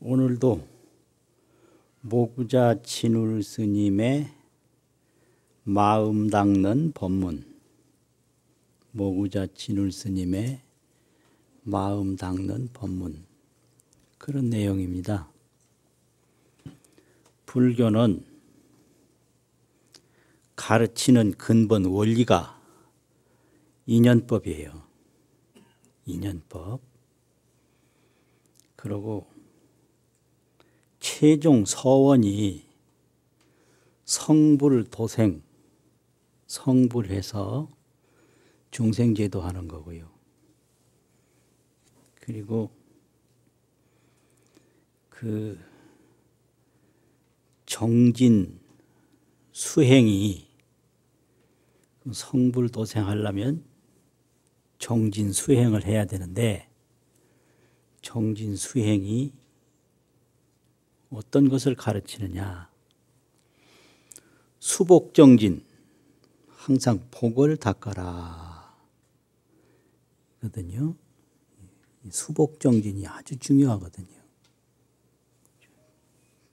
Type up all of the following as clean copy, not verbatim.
오늘도 모구자 진울 스님의 마음 닦는 법문, 모구자 진울 스님의 마음 닦는 법문, 그런 내용입니다. 불교는 가르치는 근본 원리가 인연법이에요. 인연법. 그리고 최종 서원이 성불도생, 성불해서 중생제도 하는 거고요. 그리고 그 정진 수행이 성불도생하려면 정진 수행을 해야 되는데, 정진 수행이 어떤 것을 가르치느냐? 수복정진, 항상 복을 닦아라 거든요. 수복정진이 아주 중요하거든요.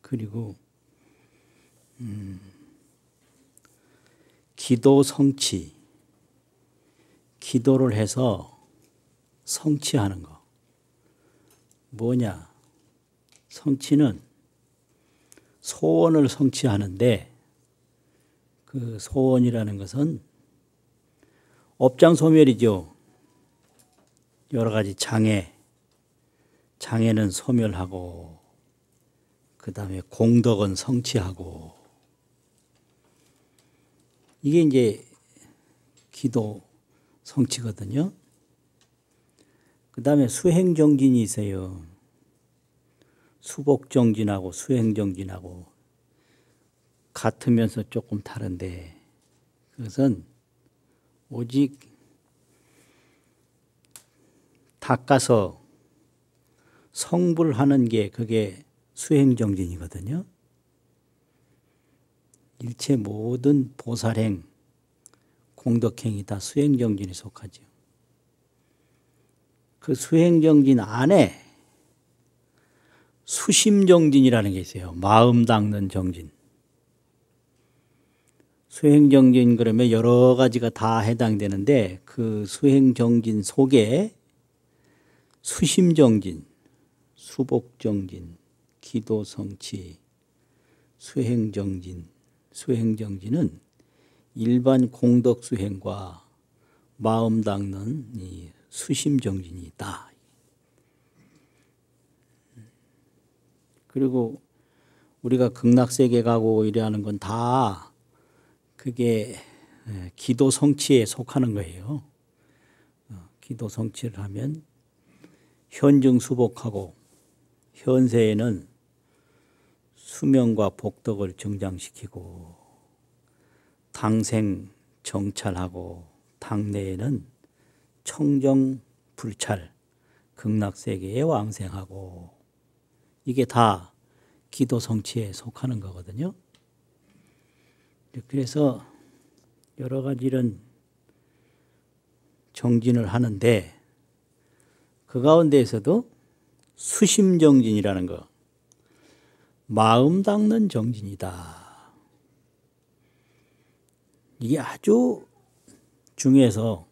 그리고 기도 성취, 기도를 해서 성취하는 거. 뭐냐? 성취는 소원을 성취하는데, 그 소원이라는 것은 업장소멸이죠. 여러 가지 장애는 소멸하고, 그 다음에 공덕은 성취하고, 이게 이제 기도 성취거든요. 그 다음에 수행정진이 있어요. 수복정진하고 수행정진하고 같으면서 조금 다른데, 그것은 오직 닦아서 성불하는 게 그게 수행정진이거든요. 일체 모든 보살행, 공덕행이 다 수행정진에 속하죠. 그 수행정진 안에 수심정진이라는 게 있어요. 마음 닦는 정진. 수행정진 그러면 여러 가지가 다 해당되는데, 그 수행정진 속에 수심정진, 수복정진, 기도성취, 수행정진, 수행정진은 일반 공덕수행과 마음 닦는 이 수심정진이 있다. 그리고 우리가 극락세계 가고 이래하는 건 다 그게 기도 성취에 속하는 거예요. 기도 성취를 하면 현증 수복하고, 현세에는 수명과 복덕을 증장시키고, 당생 정찰하고, 당내에는 청정 불찰, 극락세계에 왕생하고, 이게 다 기도 성취에 속하는 거거든요. 그래서 여러 가지 이런 정진을 하는데, 그 가운데에서도 수심정진이라는 거, 마음 닦는 정진이다. 이게 아주 중요해서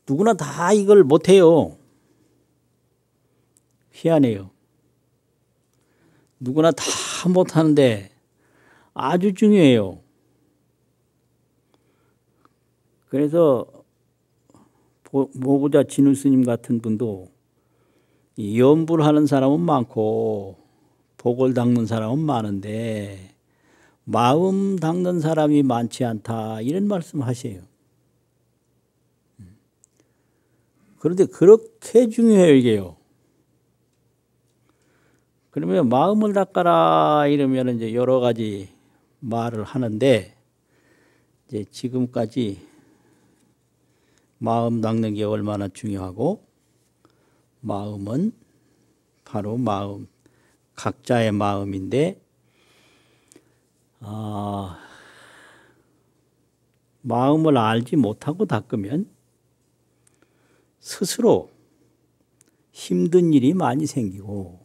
누구나 다 이걸 못해요. 희한해요. 누구나 다 못하는데 아주 중요해요. 그래서 모구자 진울 스님 같은 분도 염불 하는 사람은 많고 복을 닦는 사람은 많은데 마음 닦는 사람이 많지 않다, 이런 말씀 하세요. 그런데 그렇게 중요해요, 이게요. 그러면 마음을 닦아라 이러면 이제 여러 가지 말을 하는데, 이제 지금까지 마음 닦는 게 얼마나 중요하고, 마음은 바로 마음, 각자의 마음인데, 마음을 알지 못하고 닦으면 스스로 힘든 일이 많이 생기고,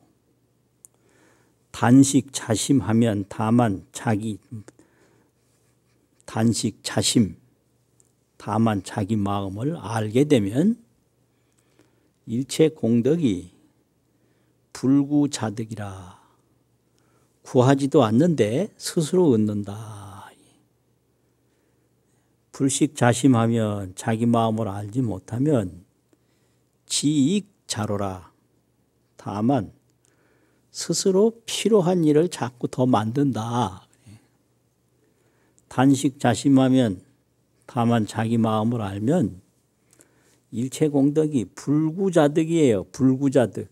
단식 자심하면 다만 자기 마음을 알게 되면 일체 공덕이 불구자득이라. 구하지도 않는데 스스로 얻는다. 불식자심하면 자기 마음을 알지 못하면 지익자로라. 다만 스스로 필요한 일을 자꾸 더 만든다. 단식자심하면 다만 자기 마음을 알면 일체 공덕이 불구자득이에요. 불구자득.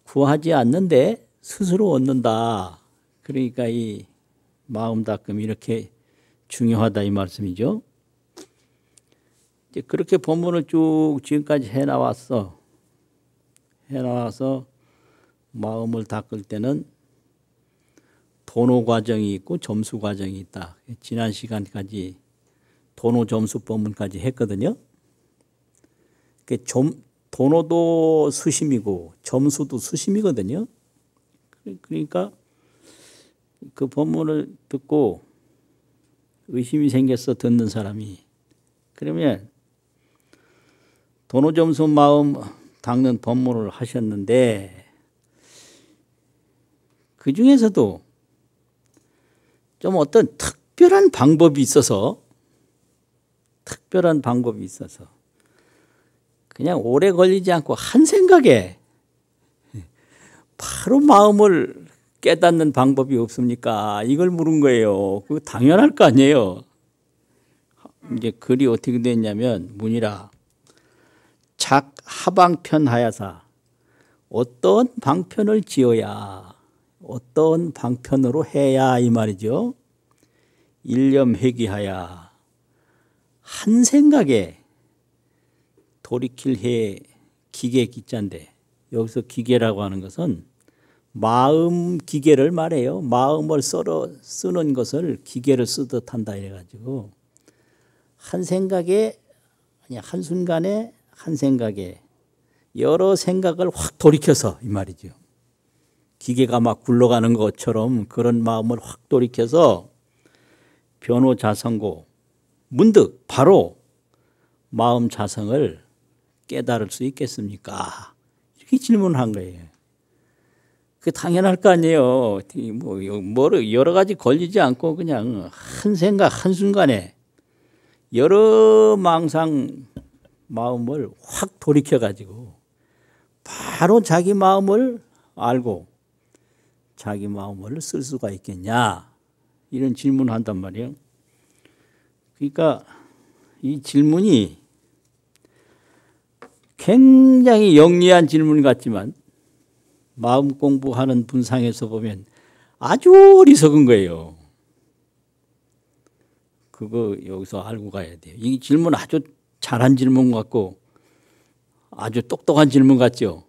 구하지 않는데 스스로 얻는다. 그러니까 이 마음 닦음이 이렇게 중요하다 이 말씀이죠. 이제 그렇게 본문을 쭉 지금까지 해나와서 마음을 닦을 때는 도노 과정이 있고 점수 과정이 있다. 지난 시간까지 도노 점수 본문까지 했거든요. 도노도 수심이고 점수도 수심이거든요. 그러니까 그 본문을 듣고 의심이 생겨서 듣는 사람이 그러면 도노 점수 마음 닦는 법문을 하셨는데 그 중에서도 좀 어떤 특별한 방법이 있어서 그냥 오래 걸리지 않고 한 생각에 바로 마음을 깨닫는 방법이 없습니까? 이걸 물은 거예요. 그거 당연할 거 아니에요. 이제 글이 어떻게 됐냐면 문이라 작하방편하야사 어떤 방편을 지어야 어떤 방편으로 해야 이 말이죠. 일념회귀하야 한 생각에 돌이킬 해 기계 기자인데 여기서 기계라고 하는 것은 마음 기계를 말해요. 마음을 쓰는 것을 기계를 쓰듯 한다 이래가지고 한 생각에 아니 한순간에 한 생각에 여러 생각을 확 돌이켜서 이 말이죠. 기계가 막 굴러가는 것처럼 그런 마음을 확 돌이켜서 변호자성고 문득 바로 마음 자성을 깨달을 수 있겠습니까? 이렇게 질문한 거예요. 그게 당연할 거 아니에요. 뭐 여러 가지 걸리지 않고 그냥 한 생각 한순간에 여러 망상 마음을 확 돌이켜가지고 바로 자기 마음을 알고 자기 마음을 쓸 수가 있겠냐 이런 질문을 한단 말이에요. 그러니까 이 질문이 굉장히 영리한 질문 같지만 마음 공부하는 분상에서 보면 아주 어리석은 거예요. 그거 여기서 알고 가야 돼요. 이 질문 아주 잘한 질문 같고 아주 똑똑한 질문 같죠.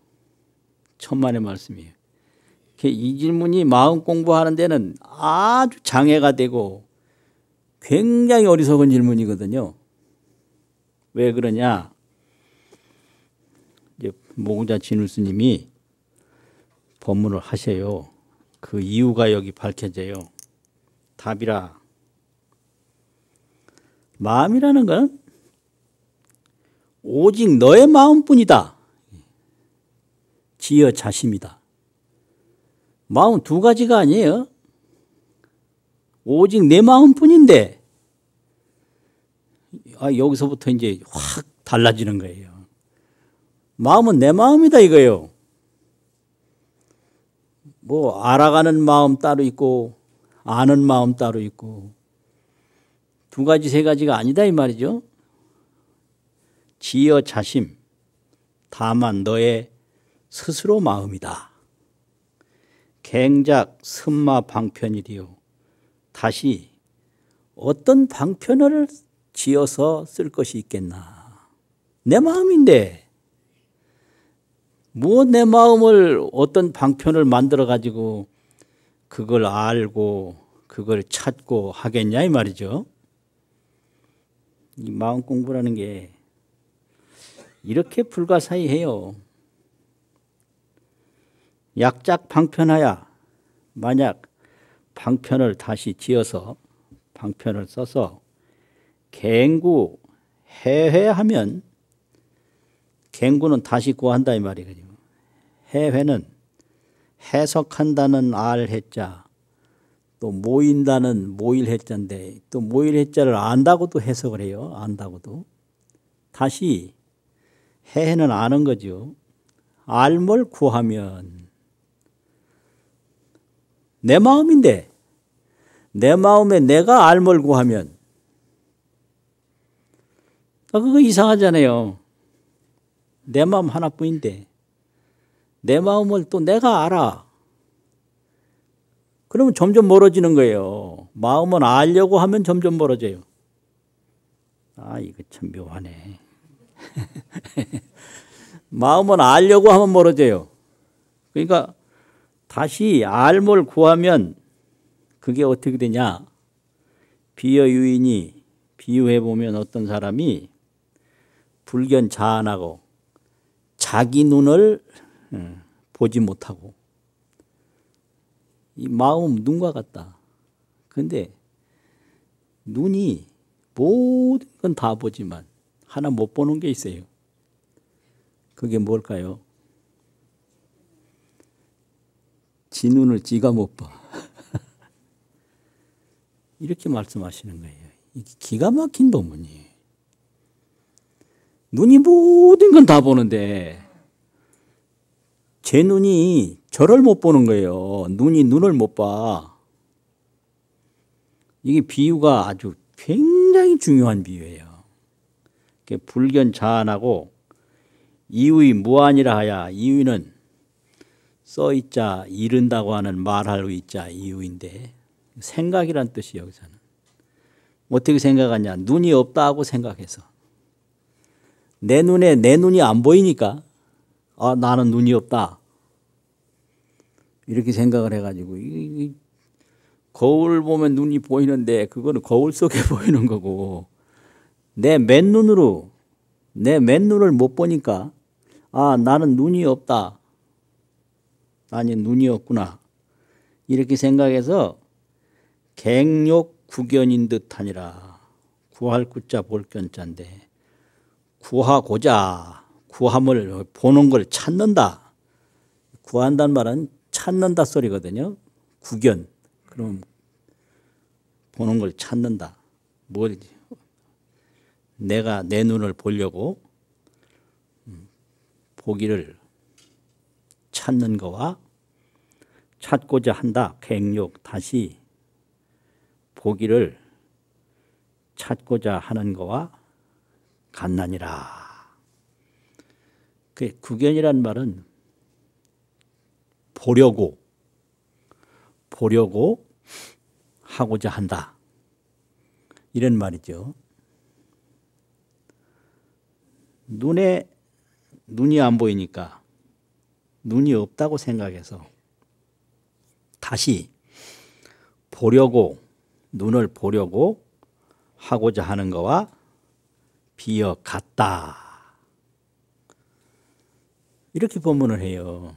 천만의 말씀이에요. 이 질문이 마음 공부하는 데는 아주 장애가 되고 굉장히 어리석은 질문이거든요. 왜 그러냐? 이제 모구자 진울스님이 법문을 하셔요. 그 이유가 여기 밝혀져요. 답이라. 마음이라는 건 오직 너의 마음뿐이다. 지어 자심이다. 마음 두 가지가 아니에요. 오직 내 마음뿐인데 여기서부터 이제 확 달라지는 거예요. 마음은 내 마음이다 이거예요. 뭐 알아가는 마음 따로 있고 아는 마음 따로 있고 두 가지 세 가지가 아니다 이 말이죠. 지어 자심 다만 너의 스스로 마음이다. 갱작 승마 방편이리요. 다시 어떤 방편을 지어서 쓸 것이 있겠나. 내 마음인데 뭐 내 마음을 어떤 방편을 만들어 가지고 그걸 알고 그걸 찾고 하겠냐 이 말이죠. 이 마음 공부라는 게 이렇게 불가사의해요. 약작 방편하야 만약 방편을 다시 지어서 방편을 써서 갱구 해회하면 갱구는 다시 구한다 이 말이거든요. 해회는 해석한다는 알해자 또 모인다는 모일해자인데 또 모일해자를 안다고도 해석을 해요. 안다고도. 다시 해는 아는 거죠. 알뭘 구하면 내 마음인데 내 마음에 내가 알뭘 구하면 그거 이상하잖아요. 내 마음 하나뿐인데 내 마음을 또 내가 알아. 그러면 점점 멀어지는 거예요. 마음은 알려고 하면 점점 멀어져요. 아, 이거 참 묘하네. 마음은 알려고 하면 멀어져요. 그러니까 다시 알뭘 구하면 그게 어떻게 되냐. 비여유인이 비유해보면 어떤 사람이 불견자안하고 자기 눈을 보지 못하고 이 마음은 눈과 같다. 그런데 눈이 모든 건 다 보지만 하나 못 보는 게 있어요. 그게 뭘까요? 지 눈을 지가 못 봐. 이렇게 말씀하시는 거예요. 이게 기가 막힌 도문이에요. 눈이 모든 건 다 보는데 제 눈이 저를 못 보는 거예요. 눈이 눈을 못 봐. 이게 비유가 아주 굉장히 중요한 비유예요. 불견자안하고 이의 무안이라 하야. 이의는 써있자 이른다고 하는 말할 의자 이의인데 생각이란 뜻이 여기서는. 어떻게 생각하냐. 눈이 없다고 생각해서. 내 눈에 내 눈이 안 보이니까 아 나는 눈이 없다. 이렇게 생각을 해가지고 거울 보면 눈이 보이는데 그거는 거울 속에 보이는 거고 내 맨눈으로 내 맨눈을 못 보니까 아 나는 눈이 없다. 아니 눈이 없구나. 이렇게 생각해서 갱욕 구견인 듯하니라. 구할 구자 볼 견자인데 구하고자 구함을 보는 걸 찾는다. 구한다는 말은 찾는다 소리거든요. 구견. 그럼 보는 걸 찾는다. 뭘 내가 내 눈을 보려고 보기를 찾는 거와 찾고자 한다. 갱욕 다시 보기를 찾고자 하는 거와 같나니라. 그 구견이란 말은 보려고 하고자 한다. 이런 말이죠. 눈이 안 보이니까 눈이 없다고 생각해서 다시 눈을 보려고 하고자 하는 거와 비어 같다. 이렇게 본문을 해요.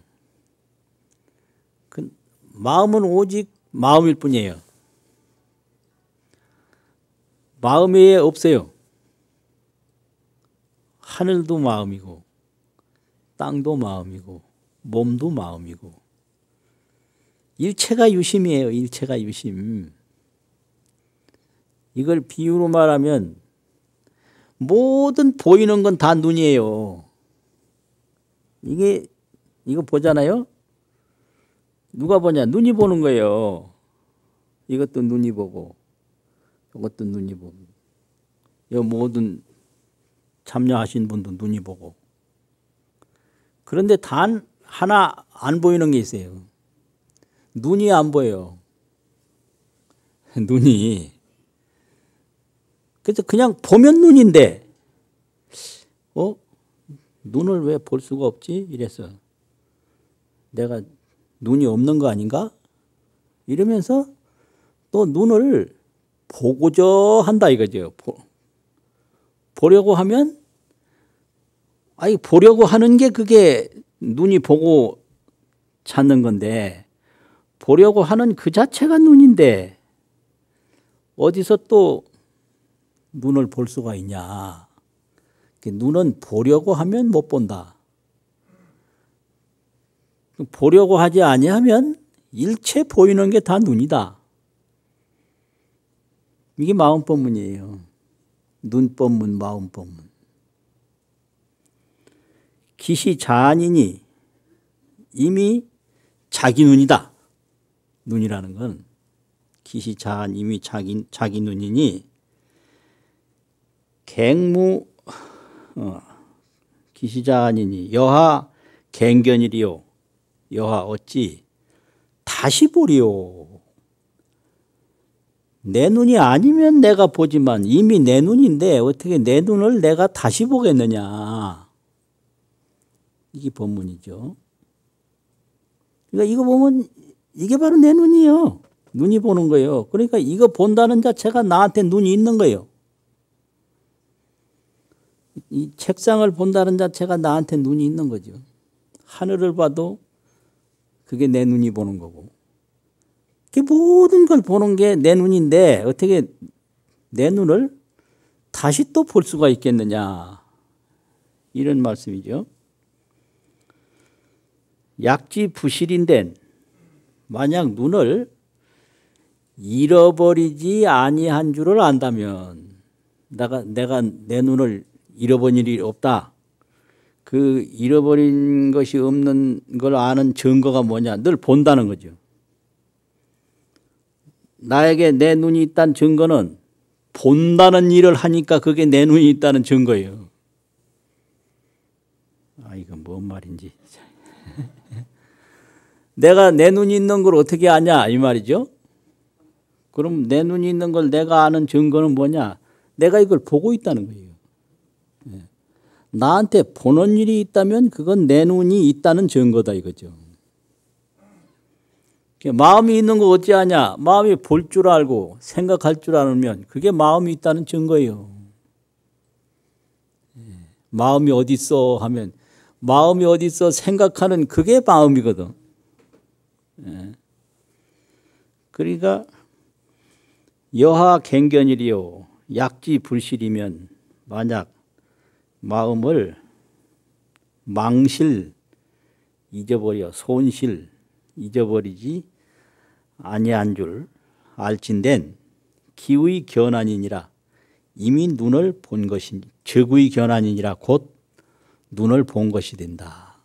그 마음은 오직 마음일 뿐이에요. 마음 외에 없어요. 하늘도 마음이고 땅도 마음이고 몸도 마음이고 일체가 유심이에요. 일체가 유심. 이걸 비유로 말하면 모든 보이는 건 다 눈이에요. 이거 보잖아요. 누가 보냐? 눈이 보는 거예요. 이것도 눈이 보고 이것도 눈이 보고 이 모든 참여하신 분도 눈이 보고. 그런데 단 하나 안 보이는 게 있어요. 눈이 안 보여요. 눈이. 그래서 그냥 보면 눈인데 눈을 왜 볼 수가 없지? 이래서 내가 눈이 없는 거 아닌가? 이러면서 또 눈을 보고자 한다 이거죠. 보려고 하면 보려고 하는 게 그게 눈이 보고 찾는 건데 보려고 하는 그 자체가 눈인데 어디서 또 눈을 볼 수가 있냐. 눈은 보려고 하면 못 본다. 보려고 하지 아니하면 일체 보이는 게 다 눈이다. 이게 마음법문이에요. 눈법문, 마음법문. 기시자안이니 이미 자기 눈이다. 눈이라는 건 기시자안 이미 자기 눈이니 갱무 기시자안이니 여하 갱견이리요. 여하 어찌 다시 보리요. 내 눈이 아니면 내가 보지만 이미 내 눈인데 어떻게 내 눈을 내가 다시 보겠느냐. 이게 법문이죠. 그러니까 이거 보면 이게 바로 내 눈이에요. 눈이 보는 거예요. 그러니까 이거 본다는 자체가 나한테 눈이 있는 거예요. 이 책상을 본다는 자체가 나한테 눈이 있는 거죠. 하늘을 봐도 그게 내 눈이 보는 거고. 그 모든 걸 보는 게 내 눈인데 어떻게 내 눈을 다시 또 볼 수가 있겠느냐. 이런 말씀이죠. 약지부실인된 만약 눈을 잃어버리지 아니한 줄을 안다면 내가 내 눈을 잃어버린 일이 없다. 그 잃어버린 것이 없는 걸 아는 증거가 뭐냐. 늘 본다는 거죠. 나에게 내 눈이 있다는 증거는 본다는 일을 하니까 그게 내 눈이 있다는 증거예요. 아, 이건 뭔 말인지. 내가 내 눈이 있는 걸 어떻게 아냐 이 말이죠. 그럼 내 눈이 있는 걸 내가 아는 증거는 뭐냐. 내가 이걸 보고 있다는 거예요. 나한테 보는 일이 있다면 그건 내 눈이 있다는 증거다 이거죠. 마음이 있는 거 어찌하냐. 마음이 볼 줄 알고 생각할 줄 알면 그게 마음이 있다는 증거예요. 마음이 어디 있어 하면 마음이 어디 있어 생각하는 그게 마음이거든. 그러니까 여하 갱견이리요. 약지 불실이면 만약 마음을 망실 잊어버려 손실 잊어버리지 아니한 줄 알진된 기의 견안이니라. 이미 눈을 본 것인 즉의 견안이니라. 곧 눈을 본 것이 된다.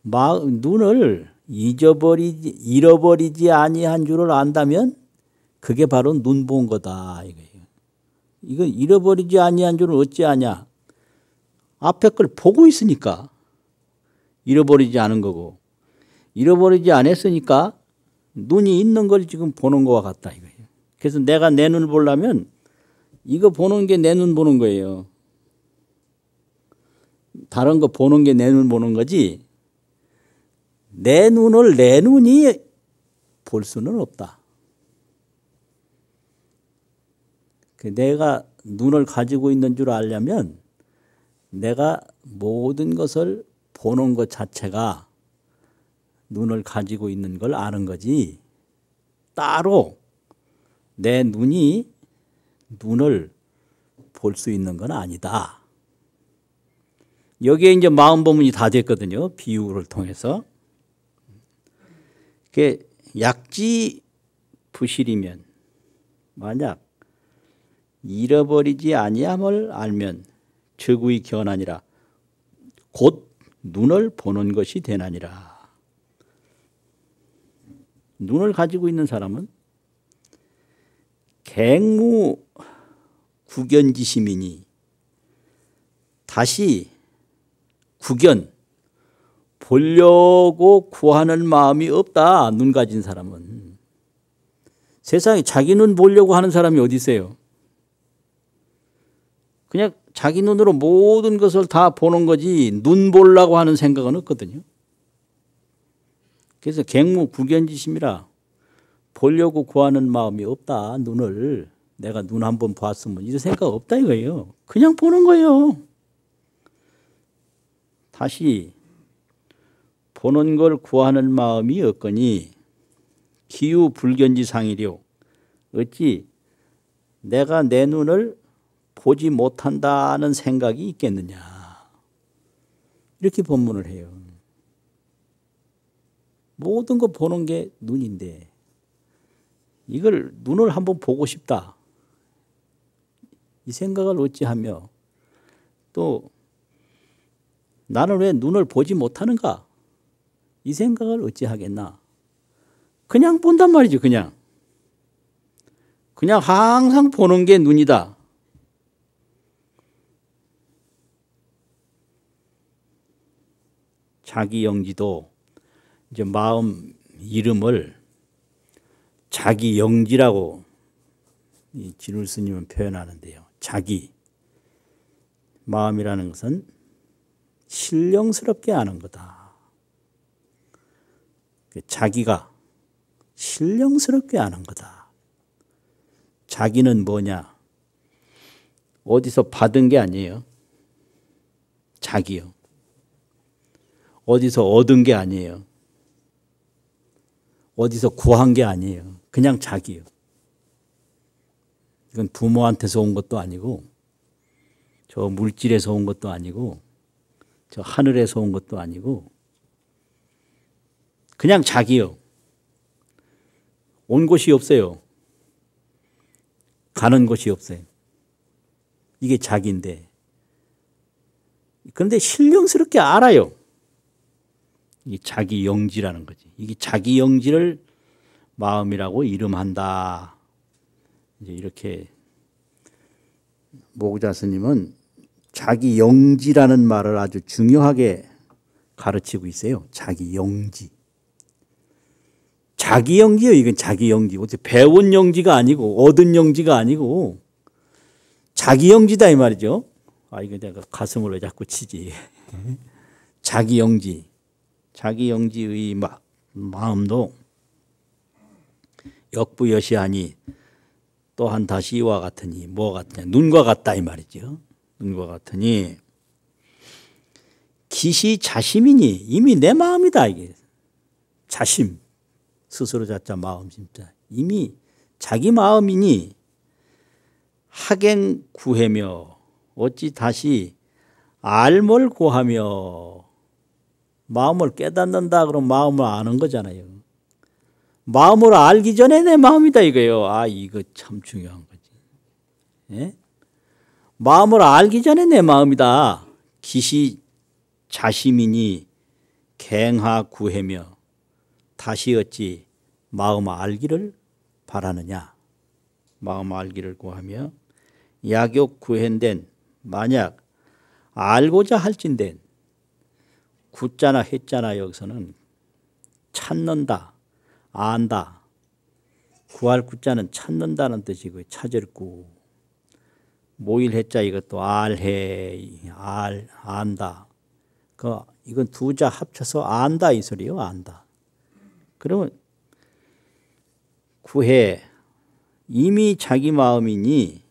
눈을 잃어버리지 아니한 줄을 안다면 그게 바로 눈 본 거다 이거예요. 이거 잃어버리지 아니한 줄을 어찌하냐. 앞에 걸 보고 있으니까 잃어버리지 않은 거고 잃어버리지 않았으니까 눈이 있는 걸 지금 보는 거와 같다 이거예요. 그래서 내가 내 눈을 보려면 이거 보는 게 내 눈 보는 거예요. 다른 거 보는 게 내 눈 보는 거지 내 눈을 내 눈이 볼 수는 없다. 내가 눈을 가지고 있는 줄 알려면 내가 모든 것을 보는 것 자체가 눈을 가지고 있는 걸 아는 거지 따로 내 눈이 눈을 볼 수 있는 건 아니다. 여기에 이제 마음법문이 다 됐거든요. 비유를 통해서. 그게 약지부실이면 만약 잃어버리지 아니함을 알면 즉의 견아니라. 곧 눈을 보는 것이 되나니라. 눈을 가지고 있는 사람은 갱무 구견지심이니 다시 구견 보려고 구하는 마음이 없다. 눈 가진 사람은. 세상에 자기 눈 보려고 하는 사람이 어디 있어요? 그냥 자기 눈으로 모든 것을 다 보는 거지 눈 보려고 하는 생각은 없거든요. 그래서 갱무 구견지심이라 보려고 구하는 마음이 없다. 눈을 내가 눈 한번 봤으면 이런 생각 없다 이거예요. 그냥 보는 거예요. 다시 보는 걸 구하는 마음이 없거니 기유 불견지상이려. 어찌 내가 내 눈을 보지 못한다는 생각이 있겠느냐. 이렇게 본문을 해요. 모든 거 보는 게 눈인데 이걸 눈을 한번 보고 싶다. 이 생각을 어찌하며 또 나는 왜 눈을 보지 못하는가? 이 생각을 어찌하겠나? 그냥 본단 말이죠. 그냥 항상 보는 게 눈이다. 자기 영지도 이제 마음 이름을 자기 영지라고 이 진울 스님은 표현하는데요. 자기 마음이라는 것은 신령스럽게 아는 거다. 자기가 신령스럽게 아는 거다. 자기는 뭐냐? 어디서 받은 게 아니에요. 자기요. 어디서 얻은 게 아니에요. 어디서 구한 게 아니에요. 그냥 자기요. 이건 부모한테서 온 것도 아니고 저 물질에서 온 것도 아니고 저 하늘에서 온 것도 아니고 그냥 자기요. 온 곳이 없어요. 가는 곳이 없어요. 이게 자기인데 그런데 신령스럽게 알아요. 이게 자기 영지라는 거지. 이게 자기 영지를 마음이라고 이름한다. 이제 이렇게 모구자 스님은 자기 영지라는 말을 아주 중요하게 가르치고 있어요. 자기 영지. 자기 영지요. 이건 자기 영지. 어떻게 배운 영지가 아니고 얻은 영지가 아니고 자기 영지다 이 말이죠. 아 이거 내가 가슴을 왜 자꾸 치지. 자기 영지. 자기 영지의 마음도 역부여시하니 또한 다시 이와 같으니 뭐 같냐. 눈과 같다 이 말이죠. 눈과 같으니 기시 자심이니 이미 내 마음이다. 이게 자심. 스스로 자자 마음 진짜 이미 자기 마음이니 하갱 구해며 어찌 다시 알뭘 구하며 마음을 깨닫는다 그러면 마음을 아는 거잖아요. 마음을 알기 전에 내 마음이다 이거예요. 아 이거 참 중요한 거지. 예? 마음을 알기 전에 내 마음이다. 기시 자심이니 갱하 구해며 다시 어찌 마음 알기를 바라느냐. 마음 알기를 구하며 약욕 구현된 만약 알고자 할진된 구자나 해자나 여기서는 찾는다, 안다. 구할 구자는 찾는다는 뜻이고 찾을 구. 모일 해자 이것도 알해, 안다. 이건 두 자 합쳐서 안다 이 소리요. 안다. 그러면 구해 이미 자기 마음이니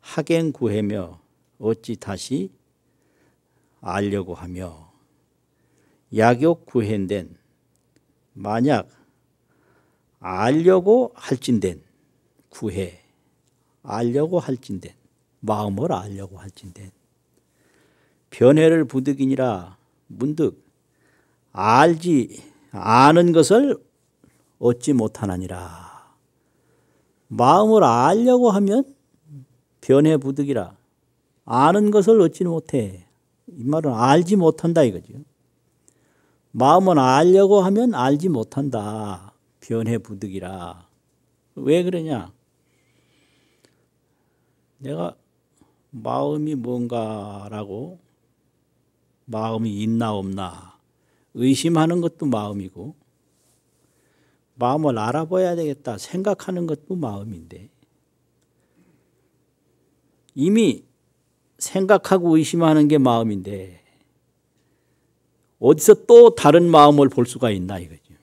하갱 구해며 어찌 다시 알려고 하며 약욕 구현된 만약 알려고 할진된 구해 알려고 할진된 마음을 알려고 할진된 변해를 부득이니라 문득 아는 것을 얻지 못하나니라. 마음을 알려고 하면 변해 부득이라 아는 것을 얻지 못해. 이 말은 알지 못한다 이거죠. 마음은 알려고 하면 알지 못한다. 변해 부득이라. 왜 그러냐? 내가 마음이 뭔가라고 마음이 있나 없나 의심하는 것도 마음이고 마음을 알아봐야 되겠다 생각하는 것도 마음인데 이미 생각하고 의심하는 게 마음인데 어디서 또 다른 마음을 볼 수가 있나 이거죠.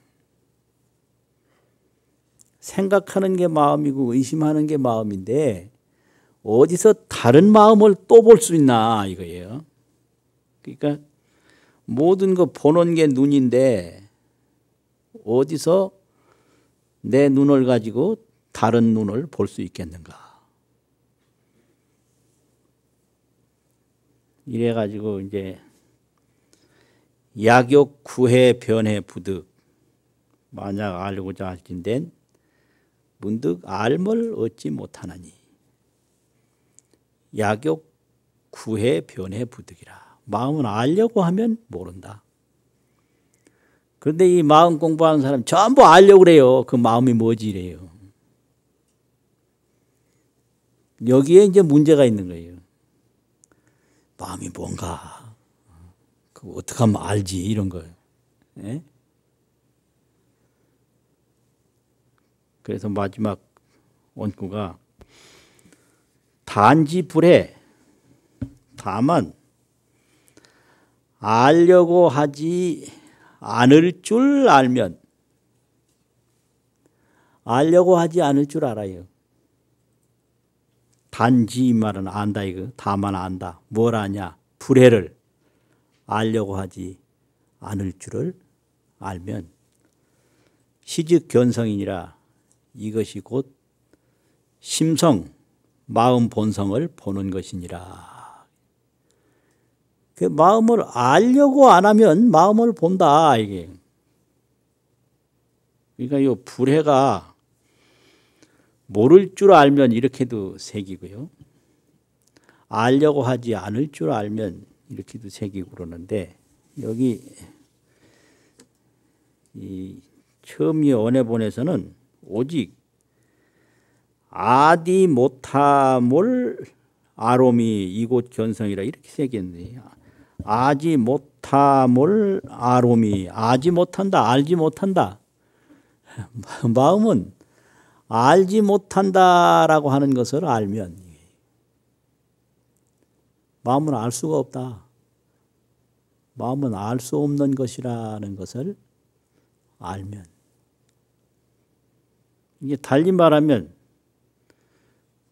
생각하는 게 마음이고 의심하는 게 마음인데 어디서 다른 마음을 또 볼 수 있나 이거예요. 그러니까 모든 거 보는 게 눈인데 어디서 내 눈을 가지고 다른 눈을 볼 수 있겠는가? 이래 가지고 이제 약욕 구해 변해 부득 만약 알고자 할진된 문득 알물 얻지 못하나니 약욕 구해 변해 부득이라. 마음은 알려고 하면 모른다. 그런데 이 마음 공부하는 사람 전부 알려고 그래요. 그 마음이 뭐지 이래요. 여기에 이제 문제가 있는 거예요. 마음이 뭔가, 그거 어떻게 하면 알지 이런 거예요. 예? 그래서 마지막 원구가 단지 불해 다만 알려고 하지 않을 줄 알면 알려고 하지 않을 줄 알아요. 단지 이 말은 안다 이거. 다만 안다. 뭘 아냐? 불해를 알려고 하지 않을 줄을 알면 시즉 견성이니라. 이것이 곧 심성, 마음 본성을 보는 것이니라. 그 마음을 알려고 안 하면 마음을 본다 이게. 그러니까 이 불해가 모를 줄 알면 이렇게도 새기고요. 알려고 하지 않을 줄 알면 이렇게도 새기고 그러는데 여기 이 처음이 언해본에서는 오직 아디 못함을 아롬이 이곳 견성이라 이렇게 새겼네요. 아지 못함을 아롬이 아지 못한다 알지 못한다. 마음은 알지 못한다라고 하는 것을 알면 마음은 알 수가 없다. 마음은 알 수 없는 것이라는 것을 알면 이게 달리 말하면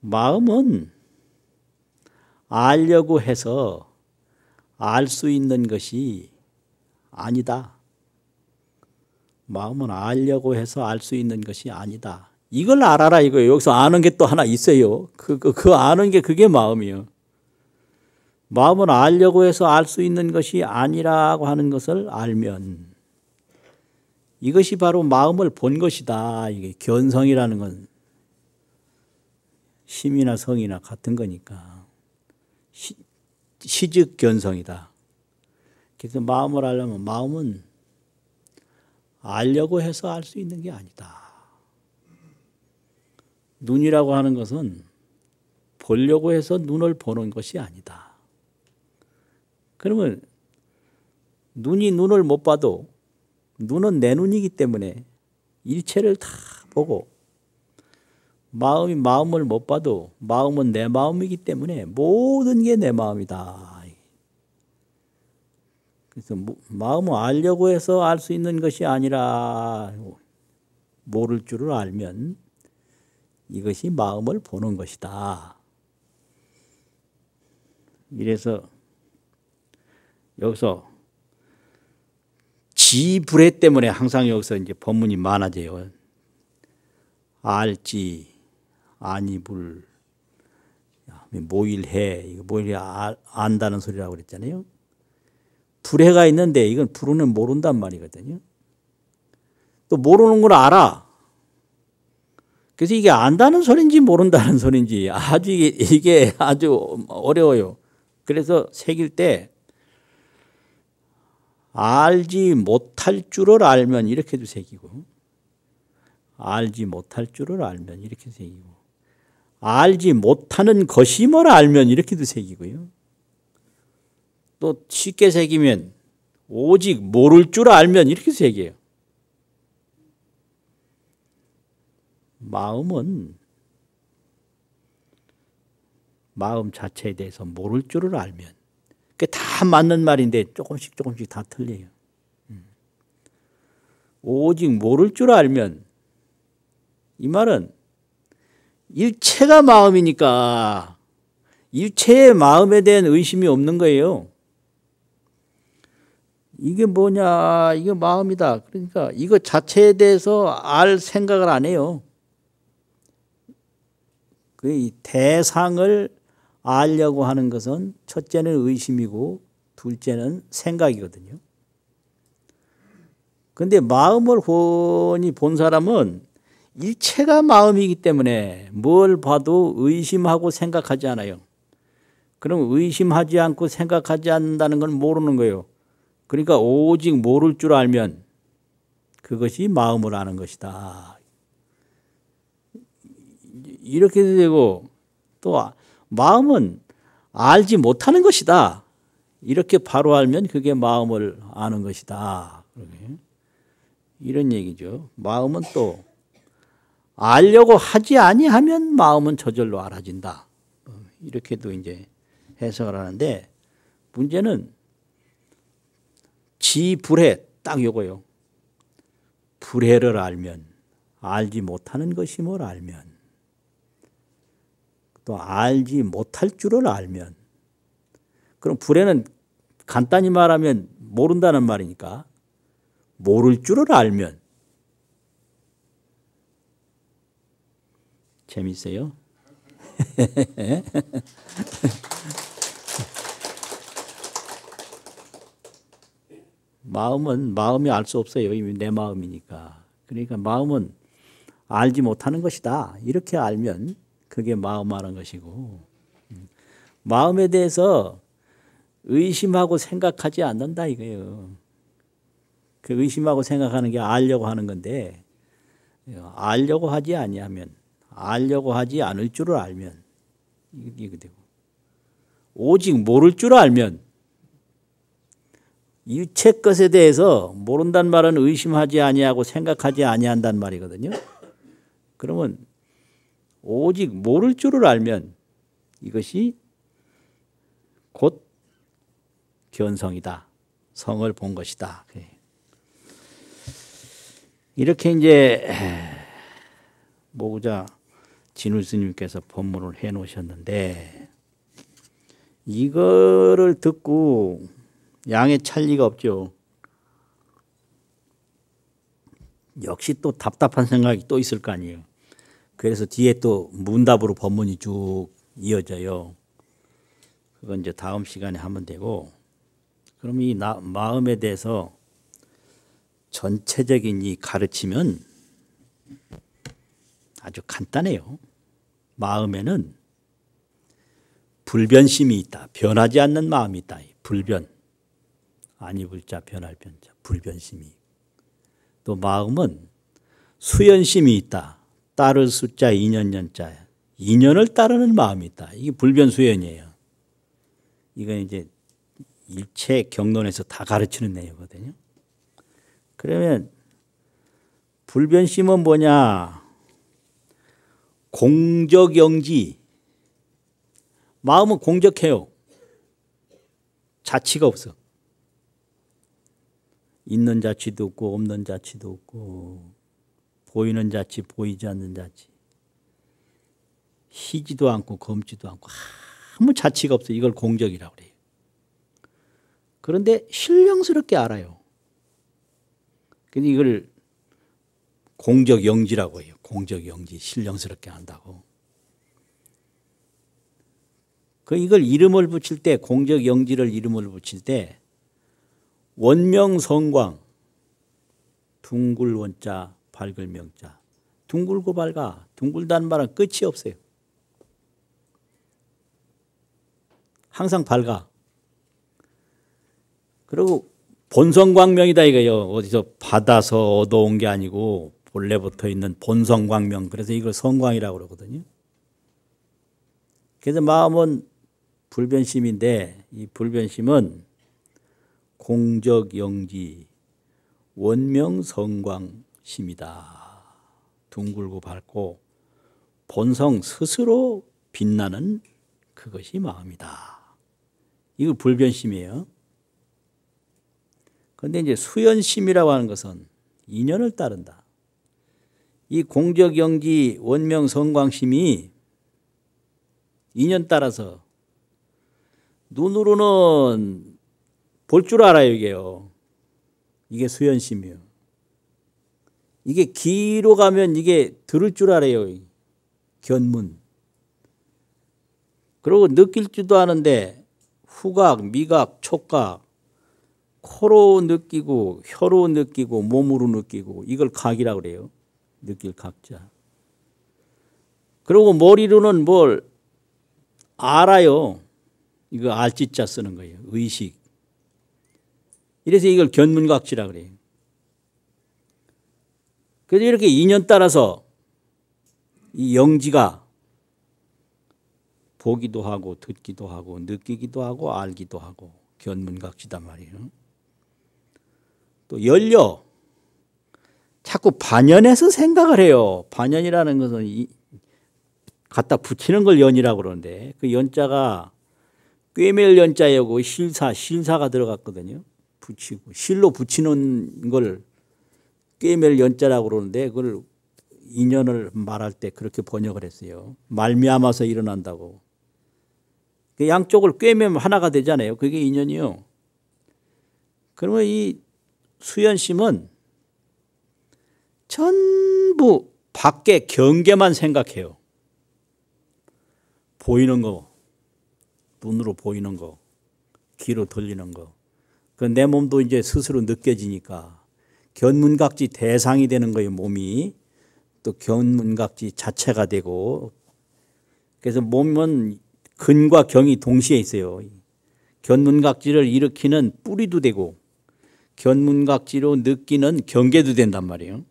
마음은 알려고 해서 알 수 있는 것이 아니다. 마음은 알려고 해서 알 수 있는 것이 아니다. 이걸 알아라 이거예요. 여기서 아는 게 또 하나 있어요. 그 아는 게 그게 마음이에요. 마음은 알려고 해서 알 수 있는 것이 아니라고 하는 것을 알면 이것이 바로 마음을 본 것이다. 이게 견성이라는 건 심이나 성이나 같은 거니까 시즉 견성이다. 그래서 마음을 알려면 마음은 알려고 해서 알 수 있는 게 아니다. 눈이라고 하는 것은 보려고 해서 눈을 보는 것이 아니다. 그러면 눈이 눈을 못 봐도 눈은 내 눈이기 때문에 일체를 다 보고 마음이 마음을 못 봐도 마음은 내 마음이기 때문에 모든 게 내 마음이다. 그래서 마음을 알려고 해서 알 수 있는 것이 아니라 모를 줄을 알면 이것이 마음을 보는 것이다. 이래서 여기서 지불해 때문에 항상 여기서 이제 법문이 많아져요. 알지, 아니불, 모일해, 이거 모일해 안다는 소리라고 그랬잖아요. 불해가 있는데 이건 불은 모른단 말이거든요. 또 모르는 걸 알아. 그래서 이게 안다는 소리인지 모른다는 소리인지 아주 이게 아주 어려워요. 그래서 새길 때 알지 못할 줄을 알면 이렇게도 새기고 알지 못할 줄을 알면 이렇게 새기고 알지 못하는 것임을 알면 이렇게도 새기고요. 또 쉽게 새기면 오직 모를 줄 알면 이렇게 새겨요. 마음은 마음 자체에 대해서 모를 줄을 알면 그게 다 맞는 말인데 조금씩 다 틀려요. 오직 모를 줄 알면 이 말은 일체가 마음이니까 일체의 마음에 대한 의심이 없는 거예요. 이게 뭐냐? 이게 마음이다. 그러니까 이거 자체에 대해서 알 생각을 안 해요. 그 대상을 알려고 하는 것은 첫째는 의심이고 둘째는 생각이거든요. 근데 마음을 훤히 본 사람은 일체가 마음이기 때문에 뭘 봐도 의심하고 생각하지 않아요. 그럼 의심하지 않고 생각하지 않는다는 건 모르는 거예요. 그러니까 오직 모를 줄 알면 그것이 마음을 아는 것이다. 이렇게 되고 또 마음은 알지 못하는 것이다. 이렇게 바로 알면 그게 마음을 아는 것이다. 이런 얘기죠. 마음은 또 알려고 하지 아니하면 마음은 저절로 알아진다. 이렇게도 이제 해석을 하는데 문제는 지불해 딱 요거요. 불해를 알면 알지 못하는 것임을 알면 또 알지 못할 줄을 알면 그럼 불해는 간단히 말하면 모른다는 말이니까 모를 줄을 알면 재밌어요? 마음이 알 수 없어요. 이미 내 마음이니까. 그러니까 마음은 알지 못하는 것이다. 이렇게 알면 그게 마음 아는 것이고 마음에 대해서 의심하고 생각하지 않는다 이거예요. 그 의심하고 생각하는 게 알려고 하는 건데 알려고 하지 아니하면 알려고 하지 않을 줄을 알면 이게 되고 오직 모를 줄 알면 일체 것에 대해서 모른다는 말은 의심하지 아니하고 생각하지 아니한다는 말이거든요. 그러면 오직 모를 줄을 알면 이것이 곧 견성이다. 성을 본 것이다. 이렇게 이제 모구자 진울 스님께서 법문을 해 놓으셨는데 이거를 듣고 양에 찰 리가 없죠. 역시 또 답답한 생각이 또 있을 거 아니에요. 그래서 뒤에 또 문답으로 법문이 쭉 이어져요. 그건 이제 다음 시간에 하면 되고 그럼 이 마음에 대해서 전체적인 이 가르치면 아주 간단해요. 마음에는 불변심이 있다. 변하지 않는 마음이 있다. 불변. 아니 불자 변할 변자. 불변심이. 또 마음은 수연심이 있다. 따를 숫자 인연연자. 인연을 따르는 마음이 있다. 이게 불변수연이에요. 이건 이제 일체 경론에서 다 가르치는 내용이거든요. 그러면 불변심은 뭐냐? 공적영지. 마음은 공적해요. 자치가 없어. 있는 자치도 없고 없는 자치도 없고 보이는 자치 보이지 않는 자치 희지도 않고 검지도 않고 아무 자치가 없어. 이걸 공적이라고 그래요. 그런데 신령스럽게 알아요. 근데 이걸 공적영지라고 해요. 공적영지 신령스럽게 한다고. 이걸 이름을 붙일 때 공적영지를 이름을 붙일 때 원명성광 둥글 원자 밝을 명자 둥글고 밝아. 둥글다는 말은 끝이 없어요. 항상 밝아. 그리고 본성광명이다 이거예요. 어디서 받아서 얻어온 게 아니고 본래부터 있는 본성광명. 그래서 이걸 성광이라고 그러거든요. 그래서 마음은 불변심인데 이 불변심은 공적영지 원명성광심이다. 둥글고 밝고 본성 스스로 빛나는 그것이 마음이다. 이거 불변심이에요. 그런데 이제 수연심이라고 하는 것은 인연을 따른다. 이 공적영지 원명성광심이 인연 따라서 눈으로는 볼 줄 알아요, 이게요. 이게 수연심이요. 이게 기로 가면 이게 들을 줄 알아요. 견문. 그리고 느낄 줄도 아는데 후각, 미각, 촉각 코로 느끼고 혀로 느끼고 몸으로 느끼고 이걸 각이라고 그래요. 느낄 각자. 그리고 머리로는 뭘 알아요. 이거 알지자 쓰는 거예요. 의식. 이래서 이걸 견문각지라고 그래요. 그래서 이렇게 인연 따라서 이 영지가 보기도 하고 듣기도 하고 느끼기도 하고 알기도 하고 견문각지단 말이에요. 또 연려. 자꾸 반연해서 생각을 해요. 반연이라는 것은 갖다 붙이는 걸 연이라고 그러는데 그 연자가 꿰맬 연자여고 실사가 들어갔거든요. 붙이고 실로 붙이는 걸 꿰맬 연자라고 그러는데 그걸 인연을 말할 때 그렇게 번역을 했어요. 말미암아서 일어난다고. 그 양쪽을 꿰매면 하나가 되잖아요. 그게 인연이요. 그러면 이 수연심은 전부 밖에 경계만 생각해요. 보이는 거, 눈으로 보이는 거, 귀로 들리는 거. 그 내 몸도 이제 스스로 느껴지니까 견문각지 대상이 되는 거예요. 몸이. 또 견문각지 자체가 되고. 그래서 몸은 근과 경이 동시에 있어요. 견문각지를 일으키는 뿌리도 되고 견문각지로 느끼는 경계도 된단 말이에요.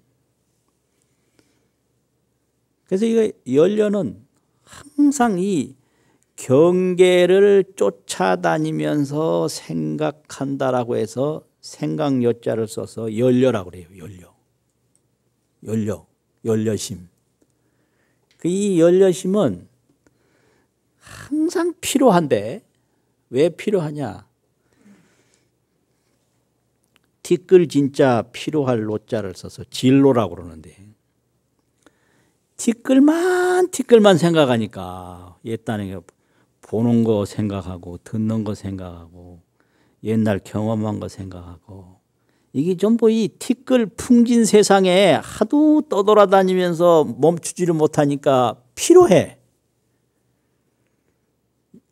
그래서 이거 연려는 항상 이 경계를 쫓아다니면서 생각한다라고 해서 생각여자를 써서 연려라고 그래요. 연려심. 이 연려심은 항상 필요한데 왜 필요하냐? 티끌 진짜 필요할 노자를 써서 진로라고 그러는데 티끌만 생각하니까 옛날에 보는 거 생각하고 듣는 거 생각하고 옛날 경험한 거 생각하고 이게 전부 이 티끌 풍진 세상에 하도 떠돌아다니면서 멈추지를 못하니까 필요해.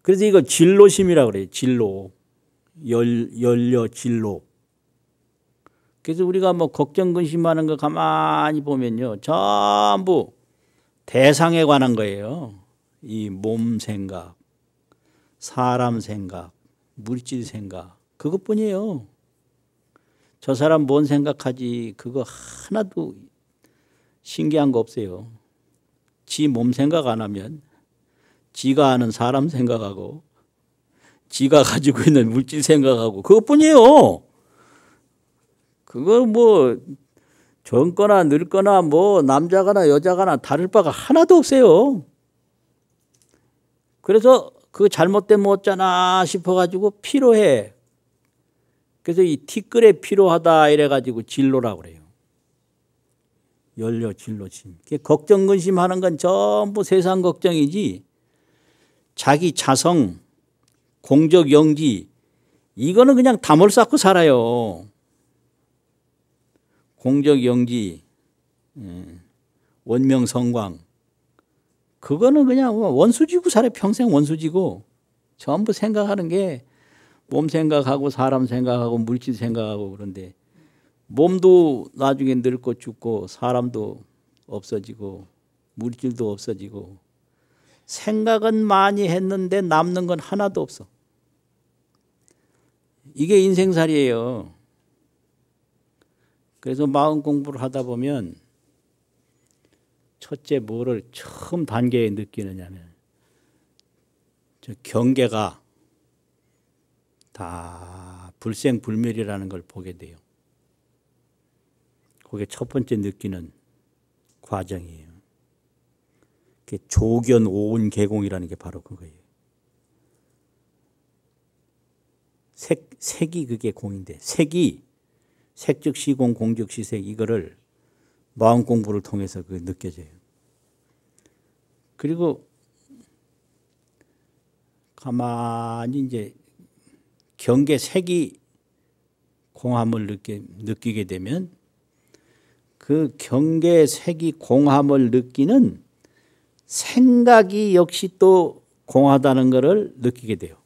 그래서 이거 진로심이라고 그래요. 진로. 연려 진로. 그래서 우리가 뭐 걱정 근심하는 거 가만히 보면요. 전부 대상에 관한 거예요. 이 몸 생각, 사람 생각, 물질 생각 그것뿐이에요. 저 사람 뭔 생각하지 그거 하나도 신기한 거 없어요. 지 몸 생각 안 하면 지가 아는 사람 생각하고 지가 가지고 있는 물질 생각하고 그것뿐이에요. 그거 뭐 젊거나 늙거나 뭐 남자거나 여자거나 다를 바가 하나도 없어요. 그래서 그거 잘못되면 어쩌나 싶어가지고 필요해. 그래서 이 티끌에 필요하다 이래가지고 진로라고 그래요. 연려 진로심. 걱정 근심하는 건 전부 세상 걱정이지 자기 자성, 공적 영지 이거는 그냥 담을 쌓고 살아요. 공적 영지, 원명 성광 그거는 그냥 원수지고 살아요. 평생 원수지고 전부 생각하는 게 몸 생각하고 사람 생각하고 물질 생각하고 그런데 몸도 나중에 늙고 죽고 사람도 없어지고 물질도 없어지고 생각은 많이 했는데 남는 건 하나도 없어. 이게 인생살이에요. 그래서 마음 공부를 하다 보면 첫째 뭐를 처음 단계에 느끼느냐면 저 경계가 다 불생불멸이라는 걸 보게 돼요. 그게 첫 번째 느끼는 과정이에요. 그게 조견 오온개공이라는 게 바로 그거예요. 색이 그게 공인데 색이 색즉시공 공즉시색 이거를 마음 공부를 통해서 그 느껴져요. 그리고 가만히 이제 경계 색이 공함을 느끼게 되면 그 경계 색이 공함을 느끼는 생각이 역시 또 공하다는 것을 느끼게 돼요.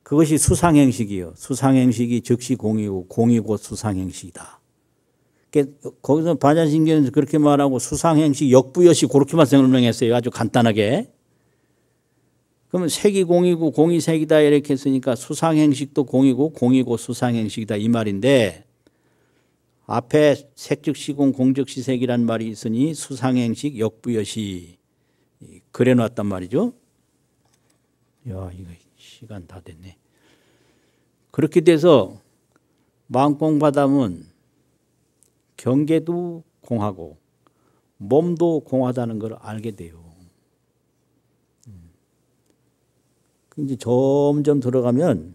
그것이 수상행식이요. 수상행식이 즉시 공이고 공이 곧 수상행식이다. 거기서 반야신경에서 그렇게 말하고 수상행식 역부여시 그렇게만 설명했어요. 아주 간단하게. 그러면 색이 공이고 공이 색이다 이렇게 했으니까 수상행식도 공이고 공이 곧 수상행식이다 이 말인데 앞에 색즉시공 공즉시색이란 말이 있으니 수상행식 역부여시 그래놨단 말이죠. 야, 이거 시간 다 됐네. 그렇게 돼서 마음공부하다면 경계도 공하고 몸도 공하다는 걸 알게 돼요. 이제 점점 들어가면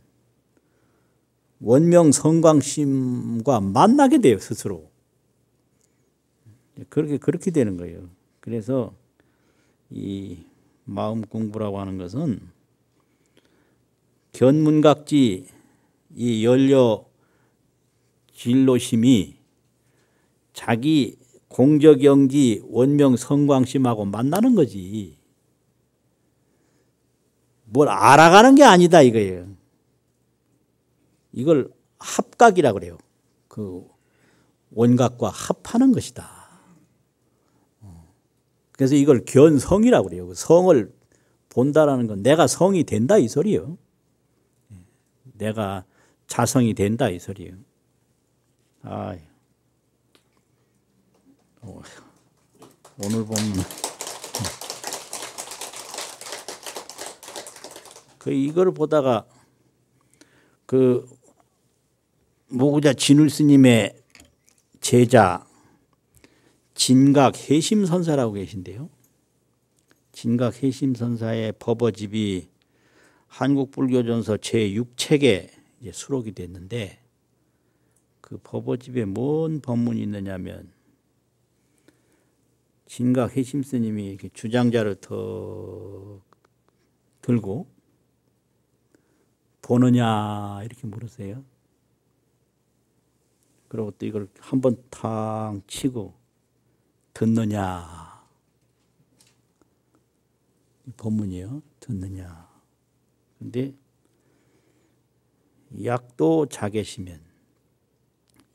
원명 성광심과 만나게 돼요, 스스로. 그렇게 되는 거예요. 그래서 이 마음 공부라고 하는 것은 견문각지 이 연료 진로심이 자기 공적영지 원명 성광심하고 만나는 거지. 뭘 알아가는 게 아니다 이거예요. 이걸 합각이라고 그래요. 그 원각과 합하는 것이다. 그래서 이걸 견성이라고 그래요. 성을 본다라는 건 내가 성이 된다 이 소리예요. 내가 자성이 된다 이 소리예요. 오늘 보면 이걸 보다가 그 모구자 진울 스님의 제자 진각 해심선사라고 계신데요. 진각 해심선사의 법어집이 한국불교전서 제6책에 이제 수록이 됐는데 그 법어집에 뭔 법문이 있느냐면 진각 해심 스님이 이렇게 주장자를 더 들고 보느냐 이렇게 물으세요. 그리고 또 이걸 한번 탕 치고 듣느냐 법문이에요. 듣느냐. 그런데 약도 자계시면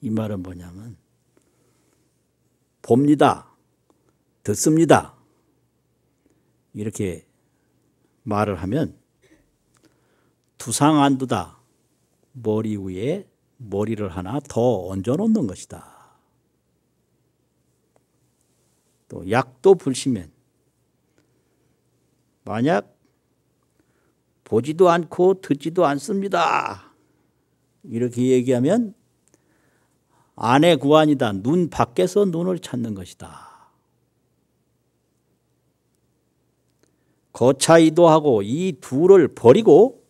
이 말은 뭐냐면 봅니다. 듣습니다. 이렇게 말을 하면 두상 안 두다. 머리 위에 머리를 하나 더 얹어 놓는 것이다. 또 약도 불시면 만약 보지도 않고 듣지도 않습니다. 이렇게 얘기하면 안의 구안이다. 눈 밖에서 눈을 찾는 것이다. 거차이도하고 이 둘을 버리고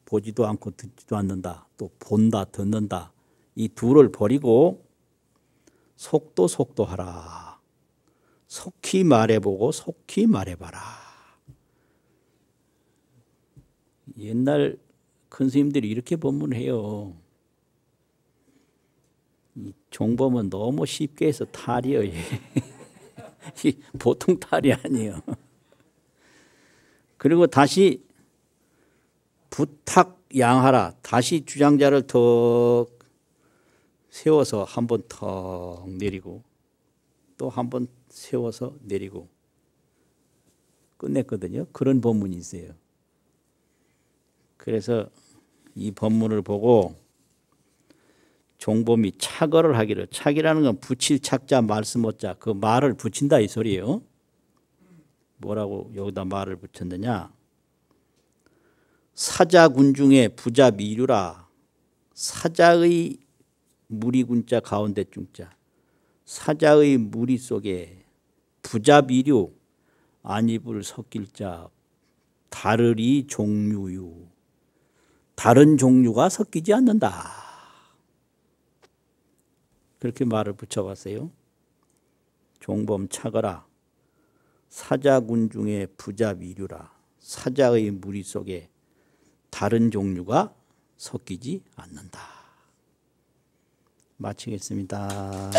보지도 않고 듣지도 않는다. 또 본다 듣는다. 이 둘을 버리고 속도하라. 속히 말해보고 속히 말해봐라. 옛날 큰 스님들이 이렇게 법문해요. 이 종법은 너무 쉽게 해서 탈이에요. 보통 탈이 아니에요. 그리고 다시 부탁양하라. 다시 주장자를 더 세워서 한 번 턱 내리고 또 한 번 세워서 내리고 끝냈거든요. 그런 법문이 있어요. 그래서 이 법문을 보고 종범이 착어를 하기를, 착이라는 건 붙일 착자 말씀 어자, 그 말을 붙인다 이 소리예요. 뭐라고 여기다 말을 붙였느냐. 사자군중에 부자 미류라. 사자의 무리군자 가운데 중자, 사자의 무리 속에 부자 미류 안입을 섞일 자 다르리 종류유. 다른 종류가 섞이지 않는다. 그렇게 말을 붙여봤어요. 종범 착어라. 사자군 중에 부자 미류라. 사자의 무리 속에 다른 종류가 섞이지 않는다. 마치겠습니다.